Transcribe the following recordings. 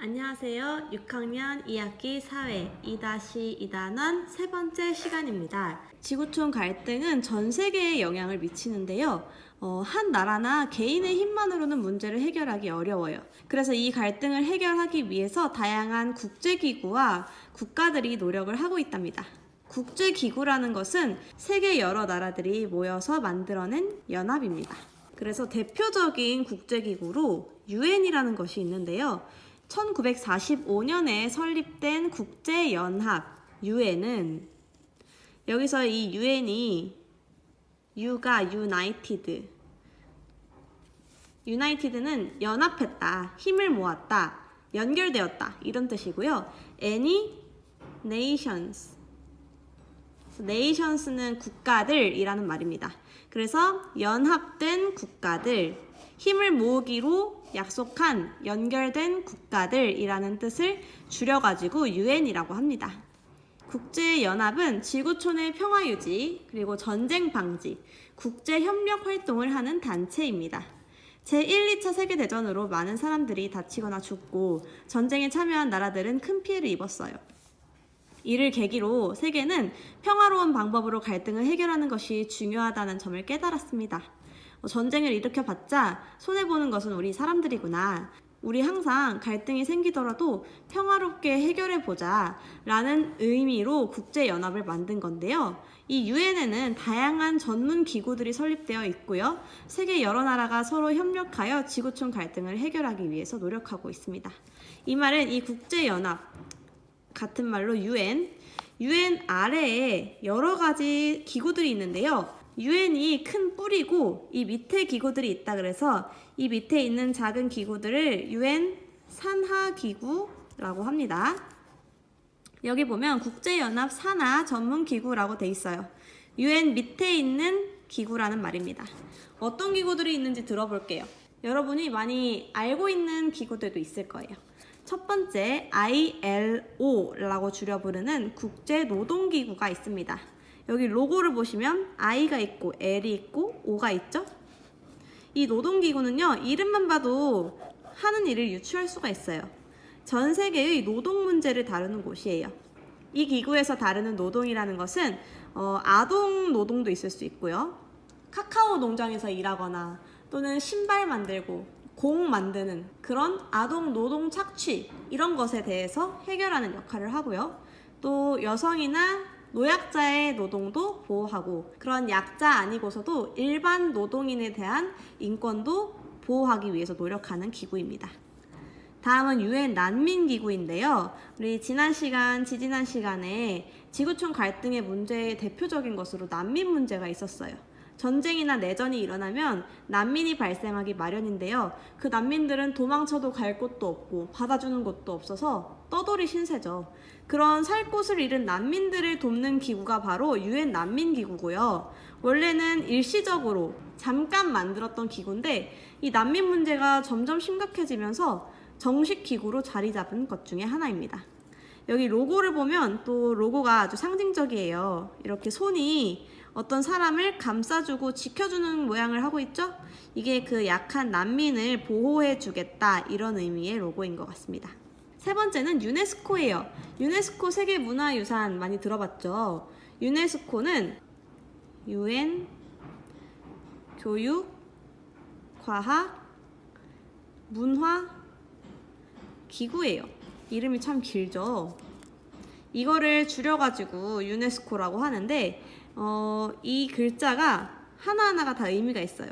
안녕하세요. 6학년 2학기 사회 2-2단원 세 번째 시간입니다. 지구촌 갈등은 전 세계에 영향을 미치는데요. 한 나라나 개인의 힘만으로는 문제를 해결하기 어려워요. 그래서 이 갈등을 해결하기 위해서 다양한 국제기구와 국가들이 노력을 하고 있답니다. 국제기구라는 것은 세계 여러 나라들이 모여서 만들어낸 연합입니다. 그래서 대표적인 국제기구로 UN이라는 것이 있는데요. 1945년에 설립된 국제연합 UN은 여기서 이 UN이 U가 United는 연합했다, 힘을 모았다, 연결되었다 이런 뜻이고요. N이 Nations는 국가들이라는 말입니다. 그래서 연합된 국가들, 힘을 모으기로 약속한 연결된 국가들이라는 뜻을 줄여가지고 UN이라고 합니다. 국제연합은 지구촌의 평화유지, 그리고 전쟁 방지, 국제협력 활동을 하는 단체입니다. 제1, 2차 세계대전으로 많은 사람들이 다치거나 죽고 전쟁에 참여한 나라들은 큰 피해를 입었어요. 이를 계기로 세계는 평화로운 방법으로 갈등을 해결하는 것이 중요하다는 점을 깨달았습니다. 전쟁을 일으켜봤자 손해보는 것은 우리 사람들이구나. 우리 항상 갈등이 생기더라도 평화롭게 해결해보자 라는 의미로 국제연합을 만든 건데요. 이 UN에는 다양한 전문 기구들이 설립되어 있고요. 세계 여러 나라가 서로 협력하여 지구촌 갈등을 해결하기 위해서 노력하고 있습니다. 이 말은 이 국제연합, 같은 말로 UN 아래에 여러 가지 기구들이 있는데요. UN이 큰 뿌리고 이 밑에 기구들이 있다 그래서 이 밑에 있는 작은 기구들을 UN 산하기구라고 합니다. 여기 보면 국제연합 산하 전문기구라고 돼 있어요. UN 밑에 있는 기구라는 말입니다. 어떤 기구들이 있는지 들어볼게요. 여러분이 많이 알고 있는 기구들도 있을 거예요. 첫 번째 ILO라고 줄여 부르는 국제노동기구가 있습니다. 여기 로고를 보시면 I가 있고 L이 있고 O가 있죠? 이 노동기구는요, 이름만 봐도 하는 일을 유추할 수가 있어요. 전 세계의 노동 문제를 다루는 곳이에요. 이 기구에서 다루는 노동이라는 것은 아동 노동도 있을 수 있고요. 카카오 농장에서 일하거나 또는 신발 만들고 공 만드는 그런 아동 노동 착취 이런 것에 대해서 해결하는 역할을 하고요. 또 여성이나 노약자의 노동도 보호하고 그런 약자 아니고서도 일반 노동인에 대한 인권도 보호하기 위해서 노력하는 기구입니다. 다음은 UN 난민기구인데요. 우리 지지난 시간에 지구촌 갈등의 문제의 대표적인 것으로 난민 문제가 있었어요. 전쟁이나 내전이 일어나면 난민이 발생하기 마련인데요. 그 난민들은 도망쳐도 갈 곳도 없고 받아주는 곳도 없어서 떠돌이 신세죠. 그런 살 곳을 잃은 난민들을 돕는 기구가 바로 UN 난민기구고요. 원래는 일시적으로 잠깐 만들었던 기구인데 이 난민 문제가 점점 심각해지면서 정식 기구로 자리 잡은 것 중에 하나입니다. 여기 로고를 보면 또 로고가 아주 상징적이에요. 이렇게 손이 어떤 사람을 감싸주고 지켜주는 모양을 하고 있죠? 이게 그 약한 난민을 보호해주겠다 이런 의미의 로고인 것 같습니다. 세 번째는 유네스코예요. 유네스코 세계문화유산 많이 들어봤죠? 유네스코는 UN 교육, 과학, 문화 기구예요. 이름이 참 길죠? 이거를 줄여가지고 유네스코라고 하는데 이 글자가 하나하나가 다 의미가 있어요.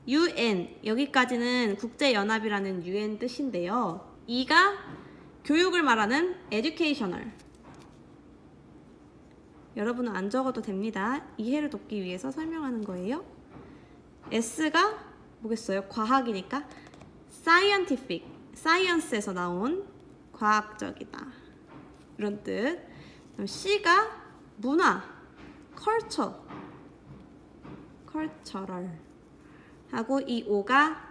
UN, 여기까지는 국제연합이라는 UN 뜻인데요. E가 교육을 말하는 educational. 여러분은 안 적어도 됩니다. 이해를 돕기 위해서 설명하는 거예요. S가 뭐겠어요? 과학이니까 scientific, science에서 나온 과학적이다. 이런 뜻. C가 문화, cultural 하고 이 O가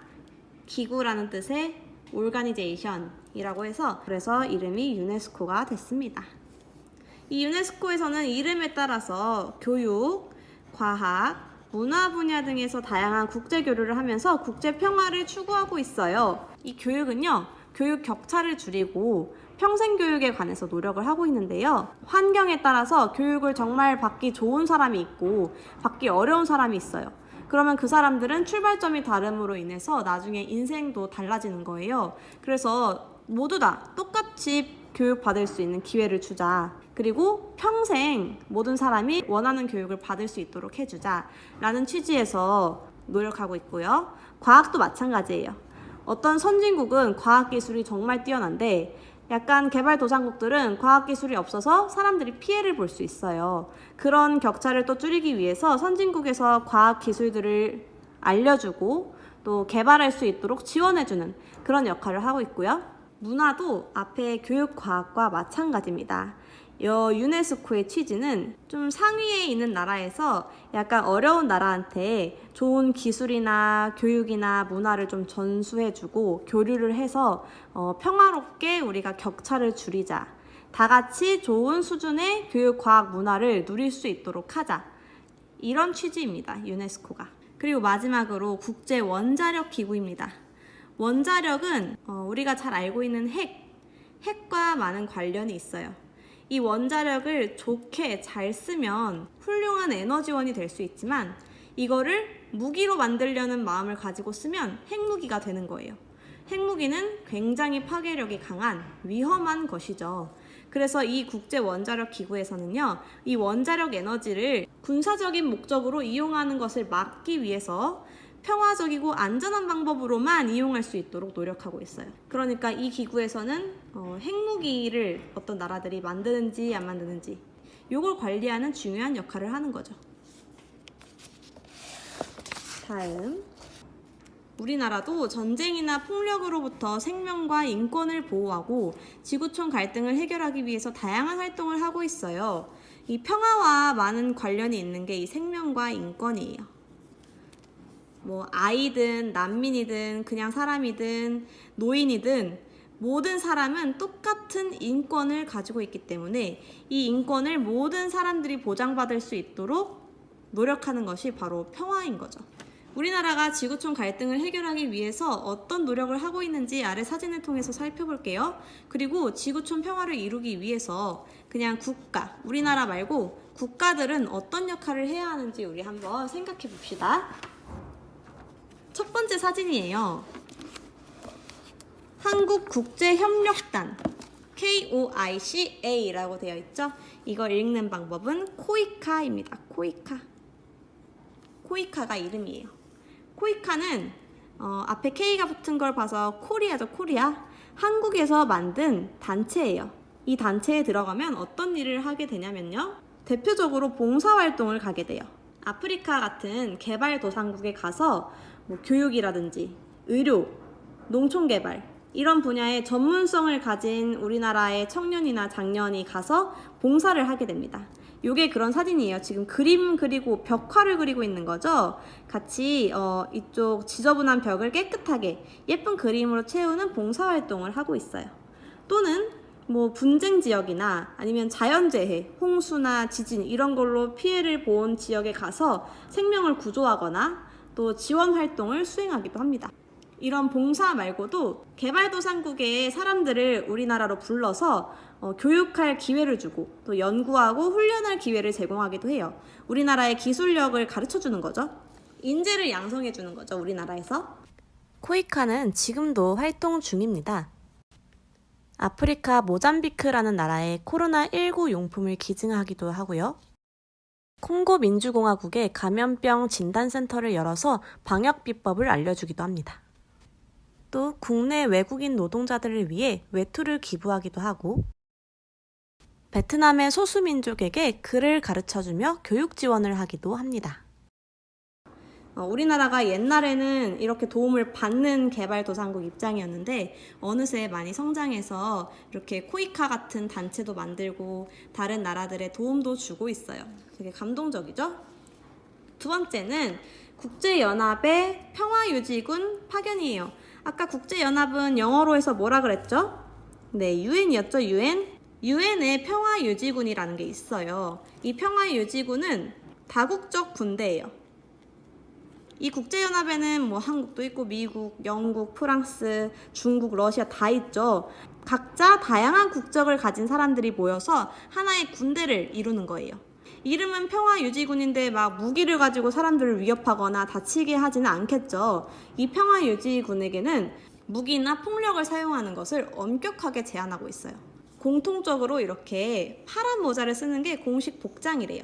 기구라는 뜻의 organization이라고 해서 그래서 이름이 유네스코가 됐습니다. 이 유네스코에서는 이름에 따라서 교육, 과학, 문화 분야 등에서 다양한 국제 교류를 하면서 국제 평화를 추구하고 있어요. 이 교육은요, 교육 격차를 줄이고 평생 교육에 관해서 노력을 하고 있는데요. 환경에 따라서 교육을 정말 받기 좋은 사람이 있고 받기 어려운 사람이 있어요. 그러면 그 사람들은 출발점이 다름으로 인해서 나중에 인생도 달라지는 거예요. 그래서 모두 다 똑같이 교육받을 수 있는 기회를 주자. 그리고 평생 모든 사람이 원하는 교육을 받을 수 있도록 해주자 라는 취지에서 노력하고 있고요. 과학도 마찬가지예요. 어떤 선진국은 과학기술이 정말 뛰어난데 약간 개발도상국들은 과학기술이 없어서 사람들이 피해를 볼 수 있어요. 그런 격차를 또 줄이기 위해서 선진국에서 과학기술들을 알려주고 또 개발할 수 있도록 지원해주는 그런 역할을 하고 있고요. 문화도 앞에 교육과학과 마찬가지입니다. 유네스코의 취지는 좀 상위에 있는 나라에서 약간 어려운 나라한테 좋은 기술이나 교육이나 문화를 좀 전수해주고 교류를 해서 평화롭게 우리가 격차를 줄이자. 다 같이 좋은 수준의 교육, 과학, 문화를 누릴 수 있도록 하자. 이런 취지입니다. 유네스코가. 그리고 마지막으로 국제 원자력 기구입니다. 원자력은 우리가 잘 알고 있는 핵과 많은 관련이 있어요. 이 원자력을 좋게 잘 쓰면 훌륭한 에너지원이 될 수 있지만 이거를 무기로 만들려는 마음을 가지고 쓰면 핵무기가 되는 거예요. 핵무기는 굉장히 파괴력이 강한 위험한 것이죠. 그래서 이 국제 원자력 기구에서는요, 이 원자력 에너지를 군사적인 목적으로 이용하는 것을 막기 위해서 평화적이고 안전한 방법으로만 이용할 수 있도록 노력하고 있어요. 그러니까 이 기구에서는 핵무기를 어떤 나라들이 만드는지 안 만드는지 이걸 관리하는 중요한 역할을 하는 거죠. 다음, 우리나라도 전쟁이나 폭력으로부터 생명과 인권을 보호하고 지구촌 갈등을 해결하기 위해서 다양한 활동을 하고 있어요. 이 평화와 많은 관련이 있는 게 이 생명과 인권이에요. 아이든 난민이든 그냥 사람이든 노인이든 모든 사람은 똑같은 인권을 가지고 있기 때문에 이 인권을 모든 사람들이 보장받을 수 있도록 노력하는 것이 바로 평화인 거죠. 우리나라가 지구촌 갈등을 해결하기 위해서 어떤 노력을 하고 있는지 아래 사진을 통해서 살펴볼게요. 그리고 지구촌 평화를 이루기 위해서 그냥 국가, 우리나라 말고 국가들은 어떤 역할을 해야 하는지 우리 한번 생각해 봅시다. 첫 번째 사진이에요. 한국국제협력단 KOICA라고 되어 있죠. 이걸 읽는 방법은 코이카입니다. 코이카가 이름이에요. 코이카는 앞에 K가 붙은 걸 봐서 코리아죠. 코리아. 한국에서 만든 단체예요. 이 단체에 들어가면 어떤 일을 하게 되냐면요, 대표적으로 봉사활동을 가게 돼요. 아프리카 같은 개발도상국에 가서 교육이라든지 의료, 농촌개발 이런 분야의 전문성을 가진 우리나라의 청년이나 장년이 가서 봉사를 하게 됩니다. 요게 그런 사진이에요. 지금 그림 그리고 벽화를 그리고 있는 거죠. 같이 이쪽 지저분한 벽을 깨끗하게 예쁜 그림으로 채우는 봉사활동을 하고 있어요. 또는 분쟁 지역이나 아니면 자연재해, 홍수나 지진 이런 걸로 피해를 본 지역에 가서 생명을 구조하거나 또 지원 활동을 수행하기도 합니다. 이런 봉사 말고도 개발도상국의 사람들을 우리나라로 불러서 교육할 기회를 주고 또 연구하고 훈련할 기회를 제공하기도 해요. 우리나라의 기술력을 가르쳐주는 거죠. 인재를 양성해주는 거죠, 우리나라에서. 코이카는 지금도 활동 중입니다. 아프리카 모잠비크라는 나라에 코로나19 용품을 기증하기도 하고요. 콩고 민주공화국에 감염병 진단센터를 열어서 방역 비법을 알려주기도 합니다. 또 국내 외국인 노동자들을 위해 외투를 기부하기도 하고 베트남의 소수민족에게 글을 가르쳐주며 교육 지원을 하기도 합니다. 우리나라가 옛날에는 이렇게 도움을 받는 개발도상국 입장이었는데 어느새 많이 성장해서 이렇게 코이카 같은 단체도 만들고 다른 나라들의 도움도 주고 있어요. 되게 감동적이죠? 두 번째는 국제연합의 평화유지군 파견이에요. 아까 국제연합은 영어로 해서 뭐라 그랬죠? 네, UN이었죠, UN. UN의 평화유지군이라는 게 있어요. 이 평화유지군은 다국적 군대예요. 이 국제연합에는 뭐 한국도 있고 미국, 영국, 프랑스, 중국, 러시아 다 있죠. 각자 다양한 국적을 가진 사람들이 모여서 하나의 군대를 이루는 거예요. 이름은 평화유지군인데 막 무기를 가지고 사람들을 위협하거나 다치게 하지는 않겠죠. 이 평화유지군에게는 무기나 폭력을 사용하는 것을 엄격하게 제한하고 있어요. 공통적으로 이렇게 파란 모자를 쓰는 게 공식 복장이래요.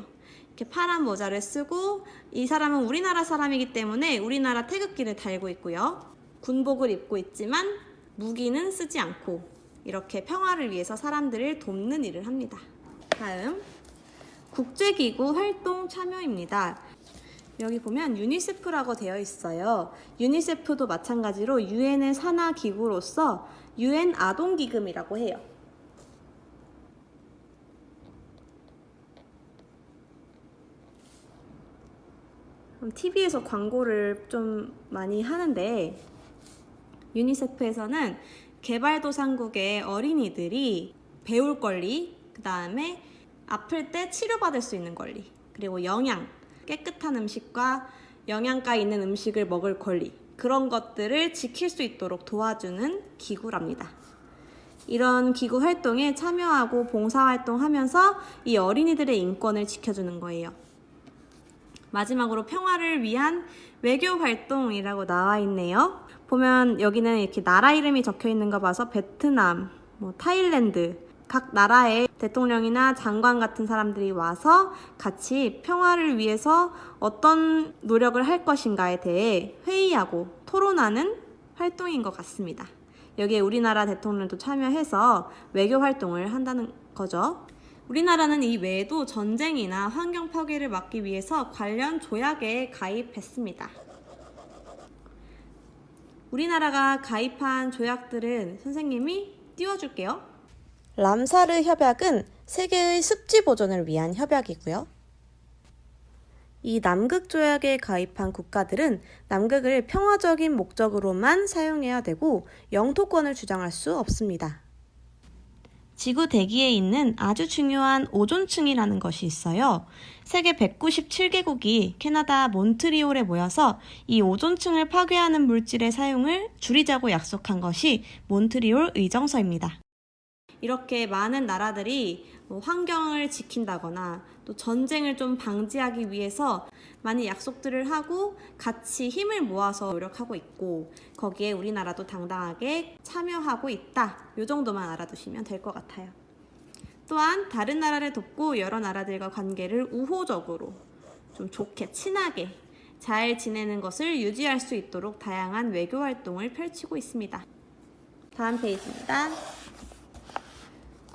이렇게 파란 모자를 쓰고 이 사람은 우리나라 사람이기 때문에 우리나라 태극기를 달고 있고요. 군복을 입고 있지만 무기는 쓰지 않고 이렇게 평화를 위해서 사람들을 돕는 일을 합니다. 다음 국제기구 활동 참여입니다. 여기 보면 유니세프라고 되어 있어요. 유니세프도 마찬가지로 유엔의 산하 기구로서 유엔 아동기금이라고 해요. TV에서 광고를 좀 많이 하는데 유니세프에서는 개발도상국의 어린이들이 배울 권리, 그 다음에 아플 때 치료받을 수 있는 권리, 그리고 영양, 깨끗한 음식과 영양가 있는 음식을 먹을 권리, 그런 것들을 지킬 수 있도록 도와주는 기구랍니다. 이런 기구 활동에 참여하고 봉사활동하면서 이 어린이들의 인권을 지켜주는 거예요. 마지막으로 평화를 위한 외교 활동이라고 나와 있네요. 보면 여기는 이렇게 나라 이름이 적혀 있는 거 봐서 베트남, 타일랜드 각 나라의 대통령이나 장관 같은 사람들이 와서 같이 평화를 위해서 어떤 노력을 할 것인가에 대해 회의하고 토론하는 활동인 것 같습니다. 여기에 우리나라 대통령도 참여해서 외교 활동을 한다는 거죠. 우리나라는 이 외에도 전쟁이나 환경 파괴를 막기 위해서 관련 조약에 가입했습니다. 우리나라가 가입한 조약들은 선생님이 띄워줄게요. 람사르 협약은 세계의 습지 보존을 위한 협약이고요. 이 남극 조약에 가입한 국가들은 남극을 평화적인 목적으로만 사용해야 되고 영토권을 주장할 수 없습니다. 지구 대기에 있는 아주 중요한 오존층이라는 것이 있어요. 세계 197개국이 캐나다 몬트리올에 모여서 이 오존층을 파괴하는 물질의 사용을 줄이자고 약속한 것이 몬트리올 의정서입니다. 이렇게 많은 나라들이 환경을 지킨다거나 또 전쟁을 좀 방지하기 위해서 많은 약속들을 하고 같이 힘을 모아서 노력하고 있고 거기에 우리나라도 당당하게 참여하고 있다. 이 정도만 알아두시면 될 것 같아요. 또한 다른 나라를 돕고 여러 나라들과 관계를 우호적으로 좀 좋게 친하게 잘 지내는 것을 유지할 수 있도록 다양한 외교 활동을 펼치고 있습니다. 다음 페이지입니다.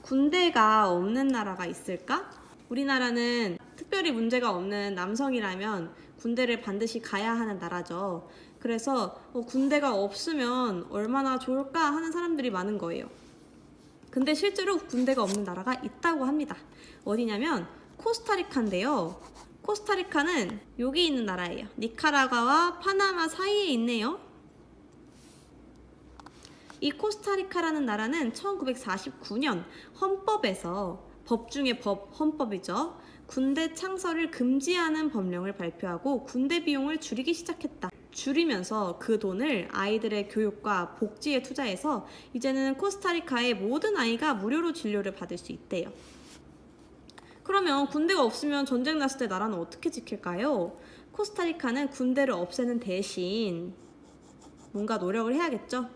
군대가 없는 나라가 있을까? 우리나라는 특별히 문제가 없는 남성이라면 군대를 반드시 가야 하는 나라죠. 그래서 군대가 없으면 얼마나 좋을까 하는 사람들이 많은 거예요. 근데 실제로 군대가 없는 나라가 있다고 합니다. 어디냐면 코스타리카인데요. 코스타리카는 여기 있는 나라예요. 니카라과와 파나마 사이에 있네요. 이 코스타리카라는 나라는 1949년 헌법에서 법 중에 헌법이죠. 군대 창설을 금지하는 법령을 발표하고 군대 비용을 줄이기 시작했다. 줄이면서 그 돈을 아이들의 교육과 복지에 투자해서 이제는 코스타리카의 모든 아이가 무료로 진료를 받을 수 있대요. 그러면 군대가 없으면 전쟁 났을 때 나라는 어떻게 지킬까요? 코스타리카는 군대를 없애는 대신 뭔가 노력을 해야겠죠.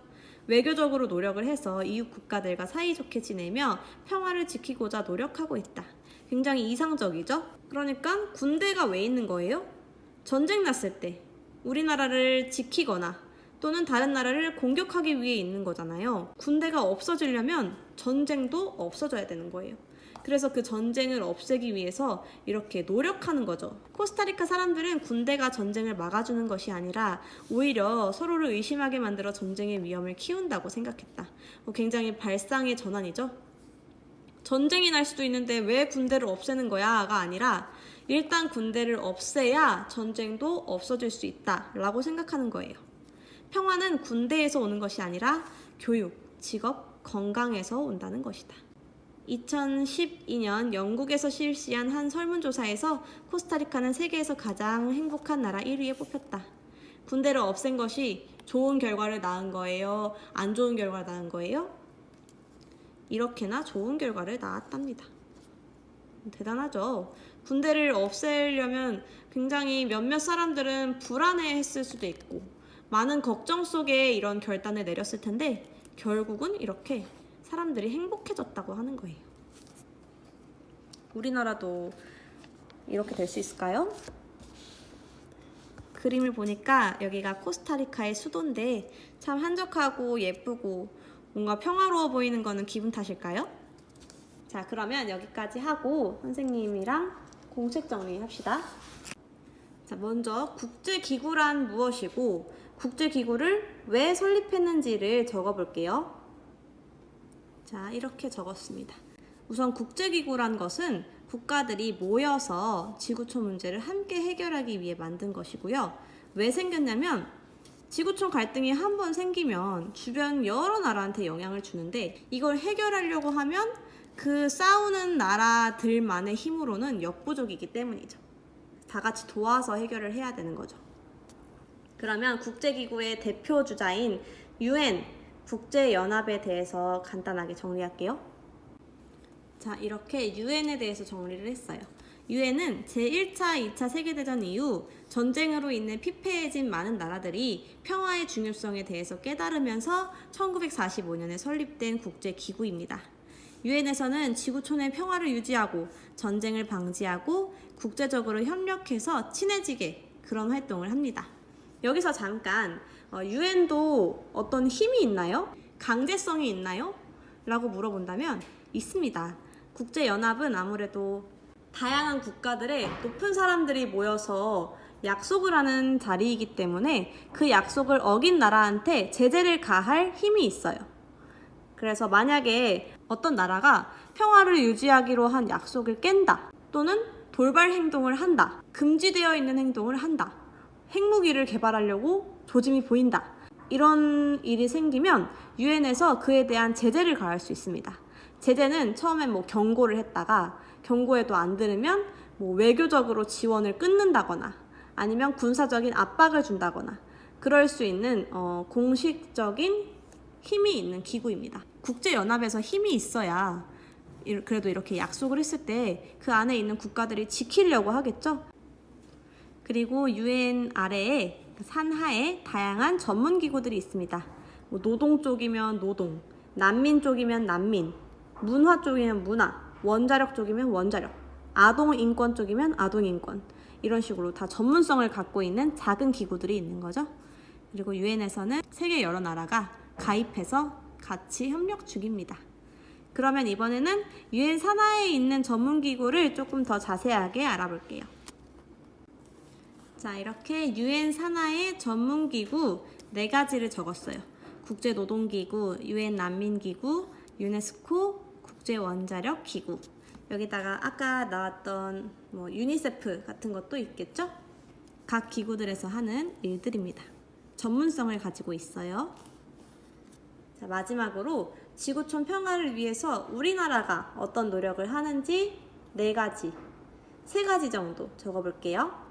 외교적으로 노력을 해서 이웃 국가들과 사이좋게 지내며 평화를 지키고자 노력하고 있다. 굉장히 이상적이죠? 그러니까 군대가 왜 있는 거예요? 전쟁 났을 때 우리나라를 지키거나 또는 다른 나라를 공격하기 위해 있는 거잖아요. 군대가 없어지려면 전쟁도 없어져야 되는 거예요. 그래서 그 전쟁을 없애기 위해서 이렇게 노력하는 거죠. 코스타리카 사람들은 군대가 전쟁을 막아주는 것이 아니라 오히려 서로를 의심하게 만들어 전쟁의 위험을 키운다고 생각했다. 굉장히 발상의 전환이죠. 전쟁이 날 수도 있는데 왜 군대를 없애는 거야?가 아니라 일단 군대를 없애야 전쟁도 없어질 수 있다라고 생각하는 거예요. 평화는 군대에서 오는 것이 아니라 교육, 직업, 건강에서 온다는 것이다. 2012년 영국에서 실시한 한 설문조사에서 코스타리카는 세계에서 가장 행복한 나라 1위에 뽑혔다. 군대를 없앤 것이 좋은 결과를 낳은 거예요? 안 좋은 결과를 낳은 거예요? 이렇게나 좋은 결과를 낳았답니다. 대단하죠? 군대를 없애려면 굉장히 몇몇 사람들은 불안해했을 수도 있고 많은 걱정 속에 이런 결단을 내렸을 텐데 결국은 이렇게 사람들이 행복해졌다고 하는 거예요. 우리나라도 이렇게 될 수 있을까요? 그림을 보니까 여기가 코스타리카의 수도인데 참 한적하고 예쁘고 뭔가 평화로워 보이는 거는 기분 탓일까요? 자, 그러면 여기까지 하고 선생님이랑 공책 정리합시다. 자, 먼저 국제기구란 무엇이고 국제기구를 왜 설립했는지를 적어볼게요. 자, 이렇게 적었습니다. 우선 국제기구란 것은 국가들이 모여서 지구촌 문제를 함께 해결하기 위해 만든 것이고요. 왜 생겼냐면 지구촌 갈등이 한 번 생기면 주변 여러 나라한테 영향을 주는데 이걸 해결하려고 하면 그 싸우는 나라들만의 힘으로는 역부족이기 때문이죠. 다 같이 도와서 해결을 해야 되는 거죠. 그러면 국제기구의 대표 주자인 UN, 국제연합에 대해서 간단하게 정리할게요. 자, 이렇게 UN에 대해서 정리를 했어요. UN은 제1차, 2차 세계대전 이후 전쟁으로 인해 피폐해진 많은 나라들이 평화의 중요성에 대해서 깨달으면서 1945년에 설립된 국제기구입니다. UN에서는 지구촌의 평화를 유지하고 전쟁을 방지하고 국제적으로 협력해서 친해지게 그런 활동을 합니다. 여기서 잠깐 UN도 어떤 힘이 있나요? 강제성이 있나요? 라고 물어본다면 있습니다. 국제연합은 아무래도 다양한 국가들의 높은 사람들이 모여서 약속을 하는 자리이기 때문에 그 약속을 어긴 나라한테 제재를 가할 힘이 있어요. 그래서 만약에 어떤 나라가 평화를 유지하기로 한 약속을 깬다 또는 돌발 행동을 한다, 금지되어 있는 행동을 한다, 핵무기를 개발하려고 조짐이 보인다, 이런 일이 생기면 유엔에서 그에 대한 제재를 가할 수 있습니다. 제재는 처음엔 경고를 했다가 경고에도 안 들으면 외교적으로 지원을 끊는다거나 아니면 군사적인 압박을 준다거나 그럴 수 있는 공식적인 힘이 있는 기구입니다. 국제연합에서 힘이 있어야 그래도 이렇게 약속을 했을 때 그 안에 있는 국가들이 지키려고 하겠죠. 그리고 UN 아래에 산하에 다양한 전문 기구들이 있습니다. 노동 쪽이면 노동, 난민 쪽이면 난민, 문화 쪽이면 문화, 원자력 쪽이면 원자력, 아동 인권 쪽이면 아동 인권, 이런 식으로 다 전문성을 갖고 있는 작은 기구들이 있는 거죠. 그리고 UN에서는 세계 여러 나라가 가입해서 같이 협력 중입니다. 그러면 이번에는 UN 산하에 있는 전문기구를 조금 더 자세하게 알아볼게요. 자, 이렇게 UN 산하의 전문기구 4가지를 적었어요. 국제노동기구, UN 난민기구, 유네스코, 국제원자력기구, 여기다가 아까 나왔던 유니세프 같은 것도 있겠죠? 각 기구들에서 하는 일들입니다. 전문성을 가지고 있어요. 자, 마지막으로 지구촌 평화를 위해서 우리나라가 어떤 노력을 하는지 3가지 정도 적어볼게요.